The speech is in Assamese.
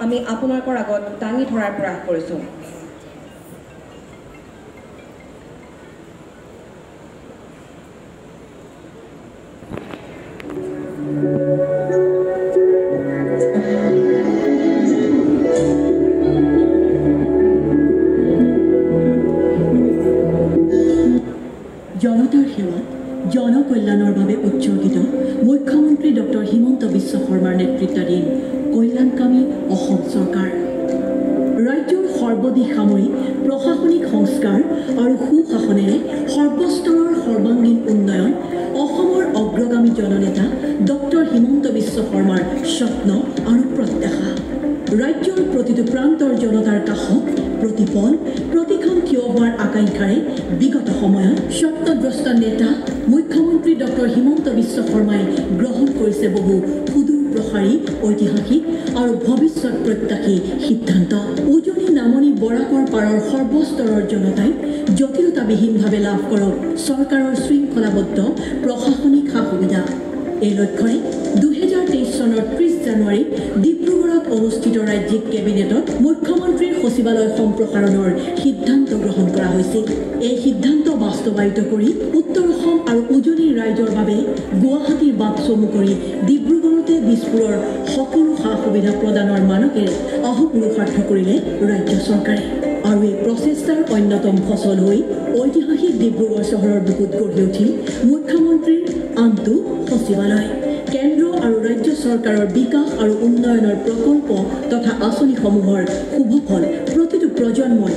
আমি আপোনালোকৰ আগত দাঙি ধৰাৰ প্ৰয়াস কৰিছোঁ। জনতাৰ সেৱাত জনকল্যাণৰ বাবে উৎসৰ্গিত মুখ্যমন্ত্ৰী ডক্টৰ হিমন্ত বিশ্ব শৰ্মাৰ নেতৃত্বাধীন কল্যাণকামী অসম চৰকাৰ ৰাজ্যৰ সৰ্বদিশ সামৰি প্ৰশাসনিক সংস্কাৰ আৰু সুশাসনেৰে সৰ্বস্তৰৰ সৰ্বাংগীন উন্নয়ন অসমৰ অগ্ৰগামী জননেতা ডক্টৰ হিমন্ত বিশ্ব শৰ্মাৰ স্বপ্ন আৰু প্ৰত্যাশা। ৰাজ্যৰ প্ৰতিটো প্ৰান্তৰ জনতাৰ কাষত প্ৰতিপল প্ৰতিখন থিয় হোৱাৰ আকাংক্ষাৰে বিগত সময়ত স্বপ্নগ্ৰস্ত নেতা মুখ্যমন্ত্ৰী ডক্টৰ হিমন্ত বিশ্ব শৰ্মাই গ্ৰহণ কৰিছে বহু সুদূৰ প্ৰসাৰী ঐতিহাসিক আৰু ভৱিষ্যত প্ৰত্যাশী সিদ্ধান্ত। উজনি নামনি বৰাকৰ পাৰৰ সৰ্বস্তৰৰ জনতাই জটিলতাবিহীনভাৱে লাভ কৰক চৰকাৰৰ শৃংখলাবদ্ধ প্ৰশাসনিক সা সুবিধা। এই লক্ষ্যৰে 2023 চনৰ 30 জানুৱাৰীত ডিব্ৰুগড়ত অনুষ্ঠিত ৰাজ্যিক কেবিনেটত মুখ্যমন্ত্ৰীৰ সচিবালয় সম্প্ৰসাৰণৰ সিদ্ধান্ত গ্ৰহণ কৰা হৈছিল। এই সিদ্ধান্ত বাস্তৱায়িত কৰি উত্তৰ অসম আৰু উজনিৰ ৰাইজৰ বাবে গুৱাহাটীৰ বাট চমু কৰি ডিব্ৰুগড়তে দিছপুৰৰ সকলো সা সুবিধা প্ৰদানৰ মানকেৰে অহোপুৰুষাৰ্থ কৰিলে ৰাজ্য চৰকাৰে। আৰু এই প্ৰচেষ্টাৰ অন্যতম ফচল হৈ ঐতিহাসিক ডিব্ৰুগড় চহৰৰ বুকুত গঢ়ি উঠিল মুখ্যমন্ত্ৰীৰ আনটো সচিবালয়। কেন্দ্ৰ আৰু ৰাজ্য চৰকাৰৰ বিকাশ আৰু উন্নয়নৰ প্ৰকল্প তথা আঁচনিসমূহৰ শুভফল প্ৰতিটো প্ৰজন্মই